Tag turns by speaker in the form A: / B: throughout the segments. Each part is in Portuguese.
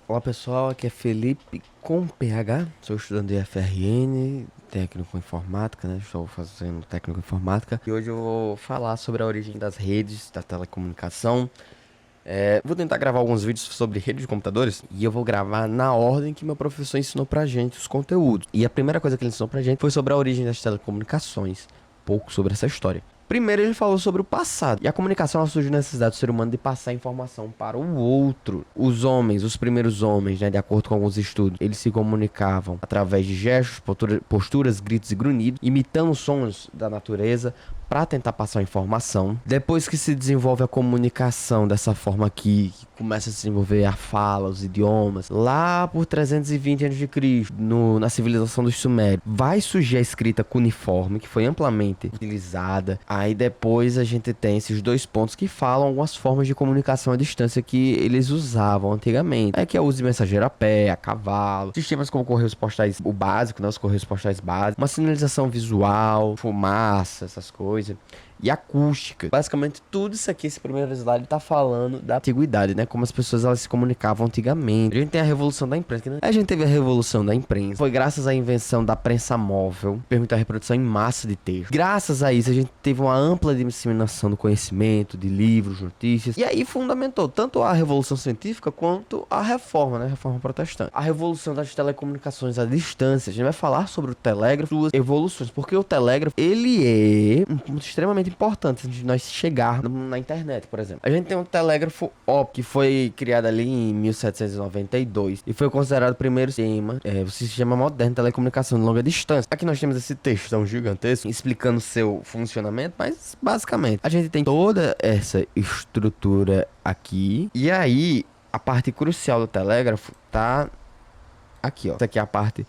A: Olá pessoal, aqui é Felipe com PH, sou estudante de FRN, técnico em informática, né? Estou fazendo técnico em informática e hoje eu vou falar sobre a origem das redes da telecomunicação. Vou tentar gravar alguns vídeos sobre redes de computadores e eu vou gravar na ordem que meu professor ensinou pra gente os conteúdos. E a primeira coisa que ele ensinou pra gente foi sobre a origem das telecomunicações, pouco sobre essa história. Primeiro ele falou sobre o passado. E a comunicação ela surge da necessidade do ser humano de passar informação para o outro. Os homens, os primeiros homens, né, de acordo com alguns estudos, eles se comunicavam através de gestos, posturas, gritos e grunhidos, imitando sons da natureza para tentar passar a informação. Depois que se desenvolve a comunicação dessa forma aqui, que começa a se desenvolver a fala, os idiomas, lá por 320 a.C., na civilização dos Sumérios, vai surgir a escrita cuneiforme, que foi amplamente utilizada. Aí depois a gente tem esses dois pontos que falam algumas formas de comunicação à distância que eles usavam antigamente. É que é o uso de mensageiro a pé, a cavalo, sistemas como correios postais, o básico, né, os correios postais básicos, uma sinalização visual, fumaça, essas coisas. E acústica. Basicamente tudo isso aqui, esse primeiro slide tá falando da antiguidade, né? Como as pessoas elas se comunicavam antigamente. A gente tem a revolução da imprensa, né? A gente teve a revolução da imprensa. Foi graças à invenção da prensa móvel, que permitiu a reprodução em massa de texto. Graças a isso a gente teve uma ampla disseminação do conhecimento, de livros, notícias. E aí fundamentou tanto a revolução científica quanto a reforma, né? A reforma protestante. A revolução das telecomunicações à distância. A gente vai falar sobre o telégrafo, suas evoluções, porque o telégrafo, ele é um ponto extremamente importante antes de nós chegar na internet, por exemplo. A gente tem um telégrafo óptico que foi criado ali em 1792 e foi considerado o primeiro o sistema moderno de telecomunicação de longa distância. Aqui nós temos esse textão gigantesco explicando seu funcionamento, mas basicamente a gente tem toda essa estrutura aqui e aí a parte crucial do telégrafo tá aqui, ó. Essa aqui é a parte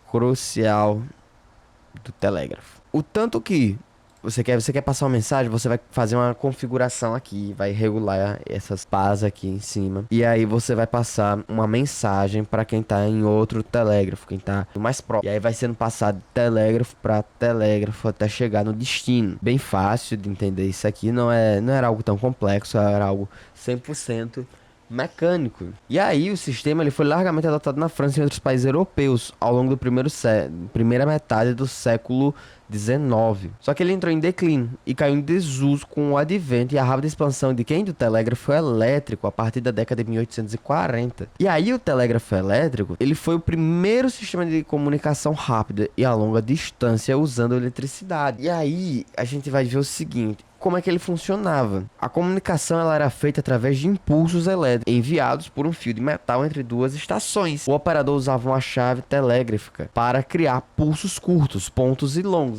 A: crucial do telégrafo. O tanto que você quer passar uma mensagem, você vai fazer uma configuração aqui, vai regular essas pás aqui em cima. E aí você vai passar uma mensagem para quem tá em outro telégrafo, quem tá mais próximo. E aí vai sendo passado de telégrafo para telégrafo até chegar no destino. Bem fácil de entender isso aqui, não era algo tão complexo, era algo 100% mecânico. E aí o sistema ele foi largamente adotado na França e em outros países europeus ao longo do primeira metade do século XIX. Só que ele entrou em declínio e caiu em desuso com o advento e a rápida expansão de quem? Do telégrafo elétrico a partir da década de 1840. E aí o telégrafo elétrico, ele foi o primeiro sistema de comunicação rápida e a longa distância usando eletricidade. E aí a gente vai ver o seguinte: como é que ele funcionava? A comunicação ela era feita através de impulsos elétricos enviados por um fio de metal entre duas estações. O operador usava uma chave telegráfica para criar pulsos curtos, pontos e longos.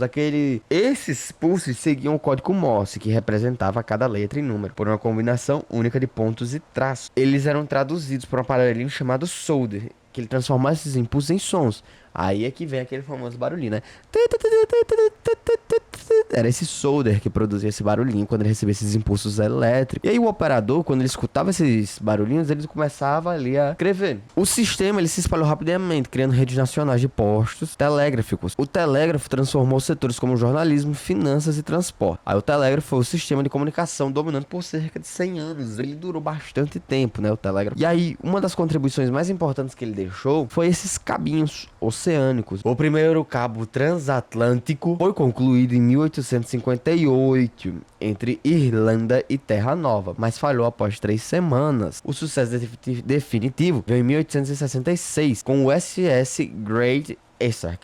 A: Esses pulsos seguiam o código Morse, que representava cada letra e número, por uma combinação única de pontos e traços. Eles eram traduzidos por um aparelhinho chamado solder, que ele transformava esses impulsos em sons. Aí é que vem aquele famoso barulhinho, né? Era esse solder que produzia esse barulhinho quando ele recebia esses impulsos elétricos. E aí o operador, quando ele escutava esses barulhinhos, ele começava ali a escrever. O sistema ele se espalhou rapidamente, criando redes nacionais de postos telegráficos. O telégrafo transformou setores como jornalismo, finanças e transporte. Aí o telégrafo foi o sistema de comunicação dominante por cerca de 100 anos. Ele durou bastante tempo, né, o telégrafo. E aí, uma das contribuições mais importantes que ele deixou foi esses cabinhos oceânicos. O primeiro cabo transatlântico foi concluído em 1858 entre Irlanda e Terra Nova, mas falhou após 3 semanas. O sucesso definitivo veio em 1866 com o SS Great Eastern,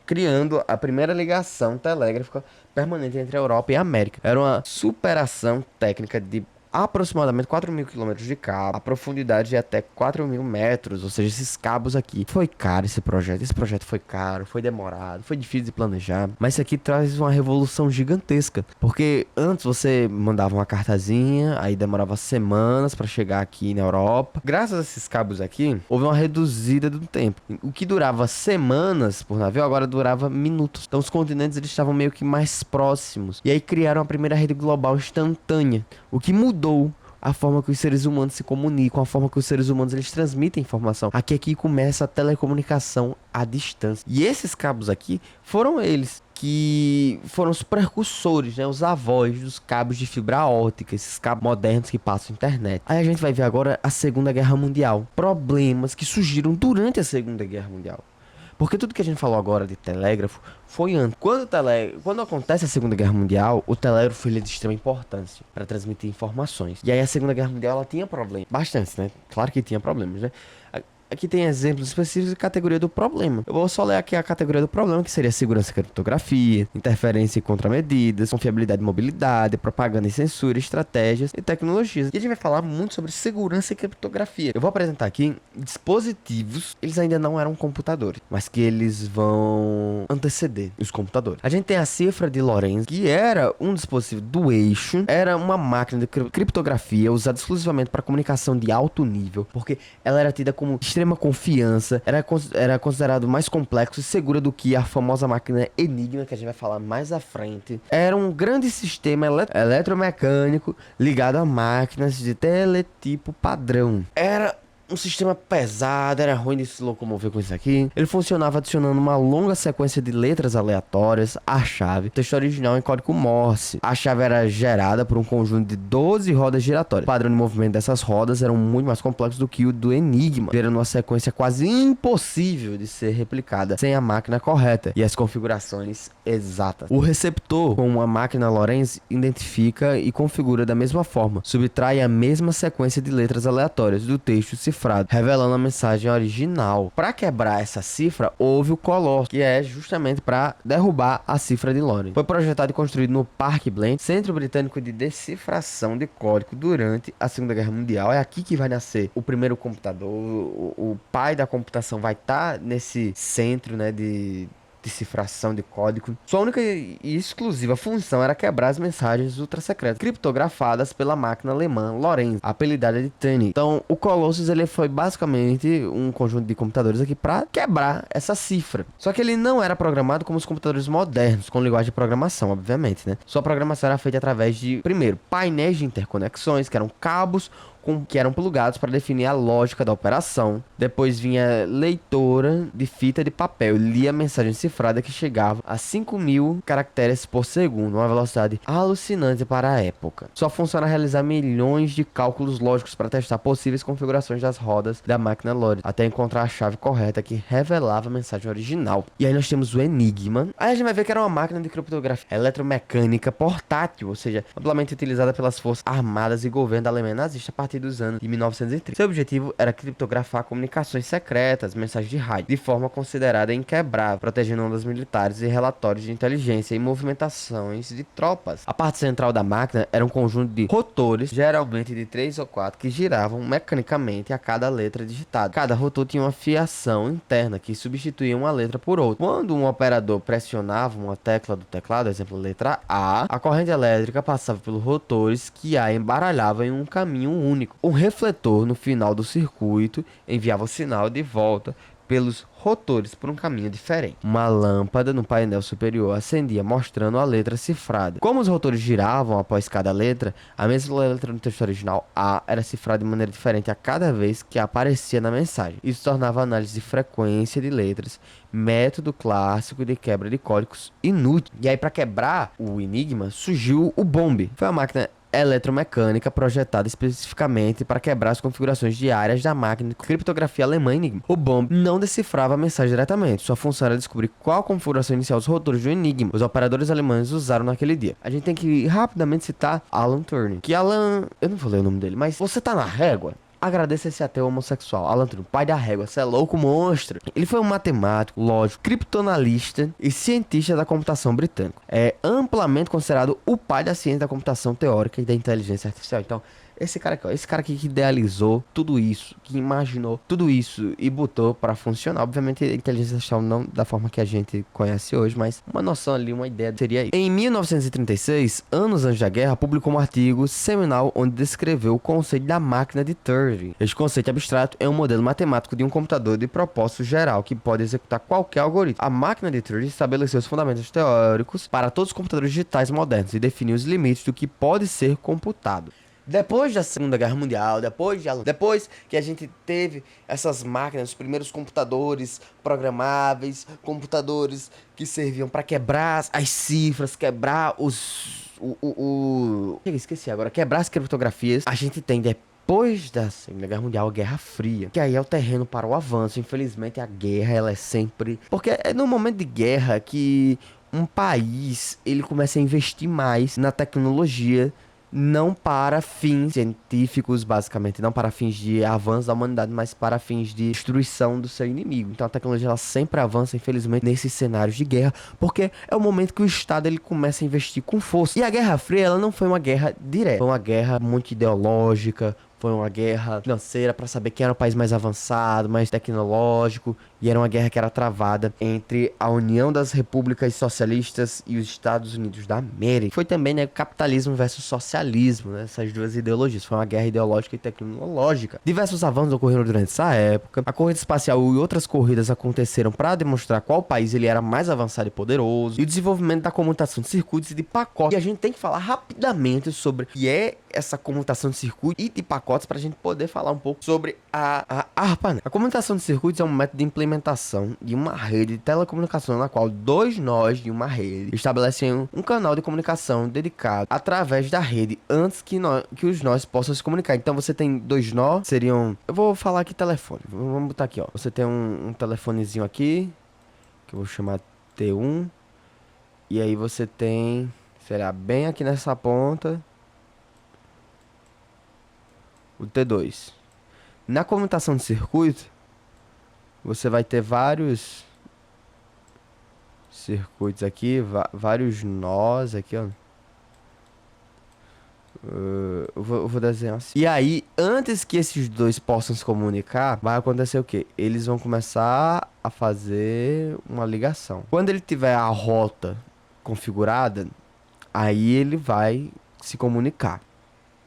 A: criando a primeira ligação telegráfica permanente entre a Europa e a América. Era uma superação técnica de aproximadamente 4.000 quilômetros de cabo, a profundidade de até 4.000 metros, ou seja, esses cabos aqui. Foi caro esse projeto foi caro, foi demorado, foi difícil de planejar, mas isso aqui traz uma revolução gigantesca, porque antes você mandava uma cartazinha, aí demorava semanas para chegar aqui na Europa. Graças a esses cabos aqui, houve uma reduzida do tempo. O que durava semanas por navio, agora durava minutos. Então os continentes eles estavam meio que mais próximos, e aí criaram a primeira rede global instantânea, o que mudou a forma que os seres humanos se comunicam, a forma que os seres humanos eles transmitem informação. Aqui começa a telecomunicação à distância. E esses cabos aqui foram eles que foram os precursores, né, os avós dos cabos de fibra ótica, esses cabos modernos que passam internet. Aí a gente vai ver agora a Segunda Guerra Mundial, problemas que surgiram durante a Segunda Guerra Mundial. Porque tudo que a gente falou agora de telégrafo foi antes. Quando acontece a Segunda Guerra Mundial, o telégrafo ele é de extrema importância para transmitir informações. E aí a Segunda Guerra Mundial ela tinha problemas, bastante, né? Claro que tinha problemas, né? Aqui tem exemplos específicos de categoria do problema. Eu vou só ler aqui a categoria do problema, que seria segurança e criptografia, interferência e contramedidas, confiabilidade e mobilidade, propaganda e censura, estratégias e tecnologias. E a gente vai falar muito sobre segurança e criptografia. Eu vou apresentar aqui dispositivos, eles ainda não eram computadores, mas que eles vão anteceder os computadores. A gente tem a cifra de Lorenz, que era um dispositivo do eixo, era uma máquina de criptografia usada exclusivamente para comunicação de alto nível, porque ela era tida como extrema confiança, era considerado mais complexo e segura do que a famosa máquina Enigma, que a gente vai falar mais à frente. Era um grande sistema eletromecânico ligado a máquinas de teletipo padrão. Era um sistema pesado, era ruim de se locomover com isso aqui. Ele funcionava adicionando uma longa sequência de letras aleatórias à chave. O texto original em código Morse. A chave era gerada por um conjunto de 12 rodas giratórias. O padrão de movimento dessas rodas eram muito mais complexos do que o do Enigma, gerando uma sequência quase impossível de ser replicada sem a máquina correta e as configurações exatas. O receptor com uma máquina Lorenz identifica e configura da mesma forma, subtrai a mesma sequência de letras aleatórias do texto cifrado, revelando a mensagem original. Para quebrar essa cifra, houve o Colossus, que é justamente para derrubar a cifra de Lorenz. Foi projetado e construído no Park Blend, Centro Britânico de Decifração de Código, durante a Segunda Guerra Mundial. É aqui que vai nascer o primeiro computador. O pai da computação vai estar nesse centro, né, de decifração de código. Sua única e exclusiva função era quebrar as mensagens ultra secretas criptografadas pela máquina alemã Lorenz, apelidada de Turing. Então, o Colossus ele foi basicamente um conjunto de computadores aqui para quebrar essa cifra. Só que ele não era programado como os computadores modernos, com linguagem de programação, obviamente, né? Sua programação era feita através de, primeiro, painéis de interconexões, que eram cabos que eram plugados para definir a lógica da operação. Depois vinha leitora de fita de papel, lia a mensagem cifrada que chegava a 5.000 caracteres por segundo, uma velocidade alucinante para a época. Sua função era realizar milhões de cálculos lógicos para testar possíveis configurações das rodas da máquina Lorenz, até encontrar a chave correta que revelava a mensagem original. E aí nós temos o Enigma. Aí a gente vai ver que era uma máquina de criptografia eletromecânica portátil, ou seja, amplamente utilizada pelas forças armadas e governo da Alemanha nazista a partir dos anos de 1930. Seu objetivo era criptografar comunicações secretas, mensagens de rádio, de forma considerada inquebrável, protegendo ondas militares e relatórios de inteligência e movimentações de tropas. A parte central da máquina era um conjunto de rotores, geralmente de 3 ou 4, que giravam mecanicamente a cada letra digitada. Cada rotor tinha uma fiação interna que substituía uma letra por outra. Quando um operador pressionava uma tecla do teclado, exemplo, letra A corrente elétrica passava pelos rotores que a embaralhava em um caminho único. Um refletor no final do circuito enviava o sinal de volta pelos rotores por um caminho diferente. Uma lâmpada no painel superior acendia, mostrando a letra cifrada. Como os rotores giravam após cada letra, a mesma letra no texto original A era cifrada de maneira diferente a cada vez que aparecia na mensagem. Isso tornava a análise de frequência de letras, método clássico de quebra de códigos, inútil. E aí, para quebrar o Enigma, surgiu o Bombe. Foi uma máquina eletromecânica projetada especificamente para quebrar as configurações diárias da máquina de criptografia alemã Enigma. O Bombe não decifrava a mensagem diretamente, sua função era descobrir qual a configuração inicial dos rotores do Enigma os operadores alemães usaram naquele dia. A gente tem que rapidamente citar Alan Turing, que Alan, eu não vou ler o nome dele, mas você tá na régua? Agradeça esse ateu homossexual, Alan Turing, pai da régua, você é louco, monstro. Ele foi um matemático, lógico, criptoanalista e cientista da computação britânico. É amplamente considerado o pai da ciência da computação teórica e da inteligência artificial. Então, esse cara aqui que idealizou tudo isso, que imaginou tudo isso e botou para funcionar. Obviamente, a inteligência artificial não da forma que a gente conhece hoje, mas uma noção ali, uma ideia seria isso. Em 1936, anos antes da guerra, publicou um artigo seminal onde descreveu o conceito da máquina de Turing. Este conceito abstrato é um modelo matemático de um computador de propósito geral que pode executar qualquer algoritmo. A máquina de Turing estabeleceu os fundamentos teóricos para todos os computadores digitais modernos e definiu os limites do que pode ser computado. Depois da Segunda Guerra Mundial, depois que a gente teve essas máquinas, os primeiros computadores programáveis, computadores que serviam para quebrar as cifras, quebrar esqueci agora, quebrar as criptografias, a gente tem depois da Segunda Guerra Mundial, a Guerra Fria, que aí é o terreno para o avanço. Infelizmente, a guerra, ela é sempre... Porque é no momento de guerra que um país, ele começa a investir mais na tecnologia, não para fins científicos, basicamente, não para fins de avanço da humanidade, mas para fins de destruição do seu inimigo. Então a tecnologia, ela sempre avança, infelizmente, nesses cenários de guerra, porque é o momento que o Estado, ele começa a investir com força. E a Guerra Fria, ela não foi uma guerra direta, foi uma guerra muito ideológica, foi uma guerra financeira para saber quem era o país mais avançado, mais tecnológico. E era uma guerra que era travada entre a União das Repúblicas Socialistas e os Estados Unidos da América. Foi também, né, capitalismo versus socialismo, né, essas duas ideologias. Foi uma guerra ideológica e tecnológica. Diversos avanços ocorreram durante essa época. A corrida espacial e outras corridas aconteceram para demonstrar qual país ele era mais avançado e poderoso. E o desenvolvimento da comutação de circuitos e de pacotes. E a gente tem que falar rapidamente sobre o que é essa comutação de circuitos e de pacotes para a gente poder falar um pouco sobre a ARPANET. A comutação de circuitos é um método de implementação de uma rede de telecomunicação na qual dois nós de uma rede estabelecem um canal de comunicação dedicado através da rede antes que os nós possam se comunicar. Então você tem dois nós, seriam... Eu vou falar aqui telefone. Vamos botar aqui, ó. Você tem um telefonezinho aqui, que eu vou chamar T1. E aí você tem... Será bem aqui nessa ponta... o T2. Na comutação de circuito, você vai ter vários circuitos aqui, vários nós aqui, ó. Eu vou desenhar assim. E aí, antes que esses dois possam se comunicar, vai acontecer o quê? Eles vão começar a fazer uma ligação. Quando ele tiver a rota configurada, aí ele vai se comunicar.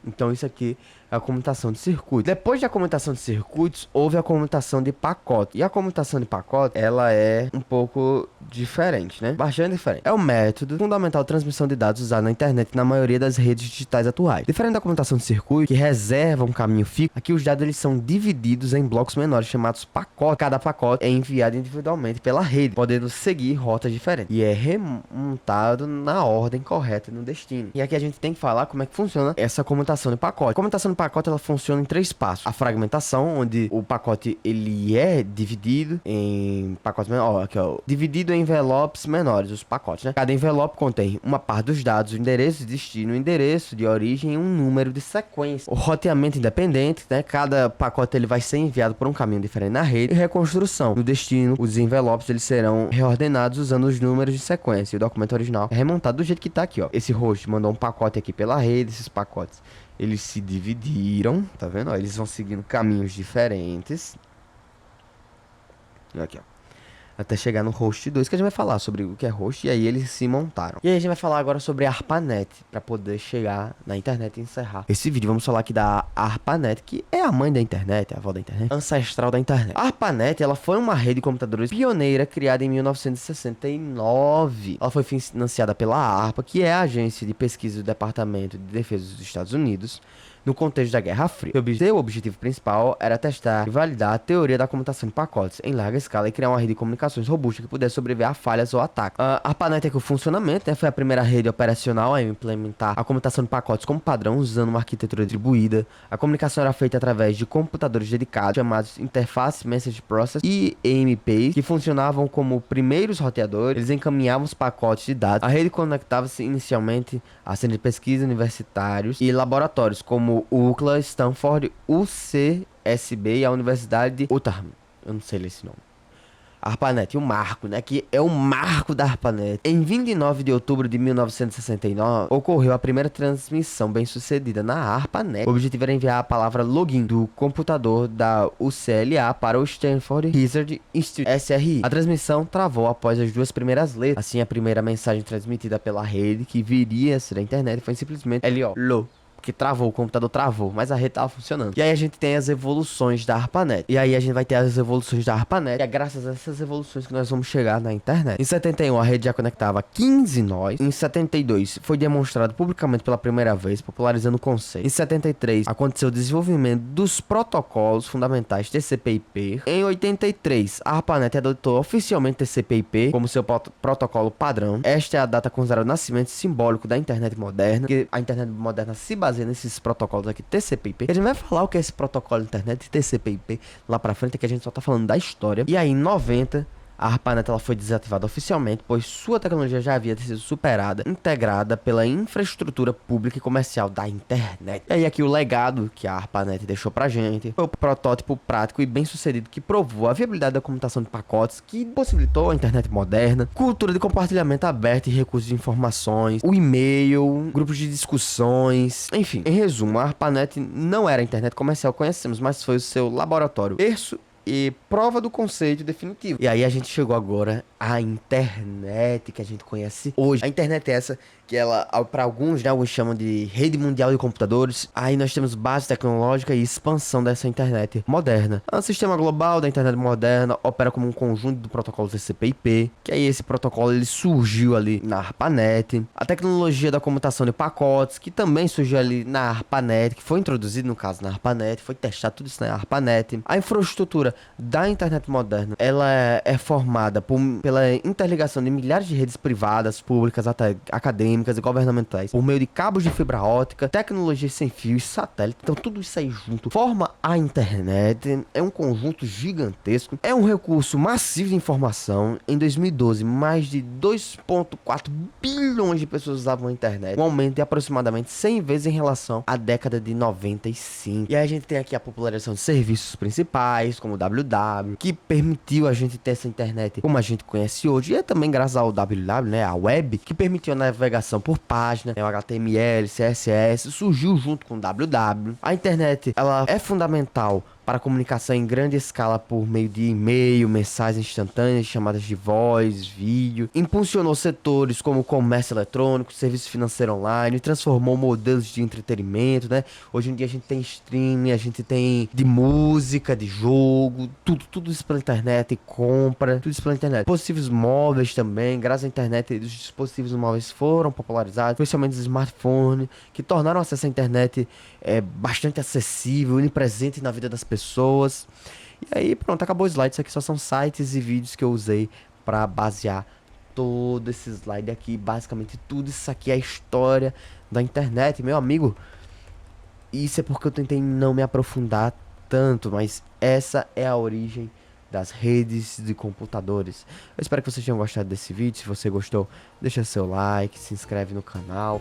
A: Então isso aqui é a comutação de circuitos. Depois da comutação de circuitos, houve a comutação de pacote. E a comutação de pacote, ela é um pouco diferente, né? Bastante diferente. É o método fundamental de transmissão de dados usado na internet na maioria das redes digitais atuais. Diferente da comutação de circuito, que reserva um caminho fixo, aqui os dados eles são divididos em blocos menores chamados pacotes. Cada pacote é enviado individualmente pela rede, podendo seguir rotas diferentes. E é remontado na ordem correta no destino. E aqui a gente tem que falar como é que funciona essa comutação de pacote. A comutação de pacote, ela funciona em 3 passos. A fragmentação, onde o pacote ele é dividido em pacotes menores. Ó, aqui, ó, dividido em envelopes menores, os pacotes, né? Cada envelope contém uma parte dos dados, o endereço de destino, o endereço de origem e um número de sequência. O roteamento independente, né? Cada pacote ele vai ser enviado por um caminho diferente na rede. E reconstrução. No destino, os envelopes eles serão reordenados usando os números de sequência. E o documento original é remontado do jeito que tá aqui, ó. Esse host mandou um pacote aqui pela rede, esses pacotes eles se dividiram, tá vendo? Ó, eles vão seguindo caminhos diferentes. Aqui, ó. Até chegar no host 2, que a gente vai falar sobre o que é host, e aí eles se montaram. E aí a gente vai falar agora sobre a ARPANET, pra poder chegar na internet e encerrar esse vídeo. Vamos falar aqui da ARPANET, que é a mãe da internet, a avó da internet, ancestral da internet. A ARPANET, ela foi uma rede de computadores pioneira criada em 1969. Ela foi financiada pela ARPA, que é a agência de pesquisa do Departamento de Defesa dos Estados Unidos, no contexto da Guerra Fria. Seu objetivo principal era testar e validar a teoria da comutação de pacotes em larga escala e criar uma rede de comunicações robusta que pudesse sobreviver a falhas ou ataques. A ARPANET aqui, o funcionamento, né, foi a primeira rede operacional a implementar a comutação de pacotes como padrão, usando uma arquitetura distribuída. A comunicação era feita através de computadores dedicados, chamados Interface Message Process e EMPs, que funcionavam como primeiros roteadores. Eles encaminhavam os pacotes de dados. A rede conectava-se inicialmente a centros de pesquisa universitários e laboratórios como o UCLA, Stanford, UCSB e a Universidade de Utah. Eu não sei ler esse nome. ARPANET, o marco, né? Que é o marco da ARPANET. Em 29 de outubro de 1969, ocorreu a primeira transmissão bem-sucedida na ARPANET. O objetivo era enviar a palavra login do computador da UCLA para o Stanford Research Institute, SRI. A transmissão travou após as duas primeiras letras. Assim, a primeira mensagem transmitida pela rede, que viria a ser a internet, foi simplesmente LO. porque travou, o computador travou, mas a rede tava funcionando. E aí a gente tem as evoluções da ARPANET. E aí a gente vai ter as evoluções da ARPANET, e é graças a essas evoluções que nós vamos chegar na internet. Em 71, a rede já conectava 15 nós. Em 72, foi demonstrado publicamente pela primeira vez, popularizando o conceito. Em 73, aconteceu o desenvolvimento dos protocolos fundamentais TCP/IP. Em 83, a ARPANET adotou oficialmente TCP/IP como seu protocolo padrão. Esta é a data considerada o nascimento simbólico da internet moderna, que a internet moderna se baseia nesses protocolos aqui TCP/IP. A gente vai falar o que é esse protocolo internet TCP/IP lá pra frente, que a gente só tá falando da história. E aí, em 90, a ARPANET ela foi desativada oficialmente, pois sua tecnologia já havia sido superada, integrada pela infraestrutura pública e comercial da internet. E aí aqui o legado que a ARPANET deixou pra gente foi o protótipo prático e bem sucedido que provou a viabilidade da computação de pacotes, que possibilitou a internet moderna, cultura de compartilhamento aberto e recursos de informações, o e-mail, grupos de discussões, enfim. Em resumo, a ARPANET não era a internet comercial que conhecemos, mas foi o seu laboratório, berço e prova do conceito definitivo. E aí a gente chegou agora à internet que a gente conhece hoje. A internet é essa que ela, para alguns, né, alguns chamam de rede mundial de computadores. Aí nós temos base tecnológica e expansão dessa internet moderna. O sistema global da internet moderna opera como um conjunto do protocolo TCP/IP, que aí esse protocolo ele surgiu ali na ARPANET. A tecnologia da comutação de pacotes, que também surgiu ali na ARPANET, que foi introduzido no caso na ARPANET, foi testado tudo isso na ARPANET. A infraestrutura da internet moderna, ela é formada pela interligação de milhares de redes privadas, públicas, até acadêmicas e governamentais, por meio de cabos de fibra ótica, tecnologias sem fio e satélite. Então tudo isso aí junto forma a internet. É um conjunto gigantesco, é um recurso massivo de informação. Em 2012, mais de 2,4 bilhões de pessoas usavam a internet, um aumento de aproximadamente 100 vezes em relação à década de 95. E aí a gente tem aqui a popularização de serviços principais, como o www, que permitiu a gente ter essa internet como a gente conhece hoje. E é também graças ao www, né, a web, que permitiu a navegação por página, né, o HTML, CSS, surgiu junto com o www. A internet, ela é fundamental para comunicação em grande escala por meio de e-mail, mensagens instantâneas, chamadas de voz, vídeo. Impulsionou setores como o comércio eletrônico, serviço financeiro online, transformou modelos de entretenimento, né? Hoje em dia a gente tem streaming, a gente tem de música, de jogo, tudo isso pela internet, compra, tudo isso pela internet. Dispositivos móveis também, graças à internet, os dispositivos móveis foram popularizados, principalmente os smartphones, que tornaram o acesso à internet bastante acessível, onipresente na vida das pessoas. E aí pronto, acabou o slide. Isso aqui só são sites e vídeos que eu usei para basear todo esse slide aqui. Basicamente tudo isso aqui é a história da internet, meu amigo. Isso é porque eu tentei não me aprofundar tanto, mas essa é a origem das redes de computadores. Eu espero que vocês tenham gostado desse vídeo. Se você gostou, deixa seu like, se inscreve no canal.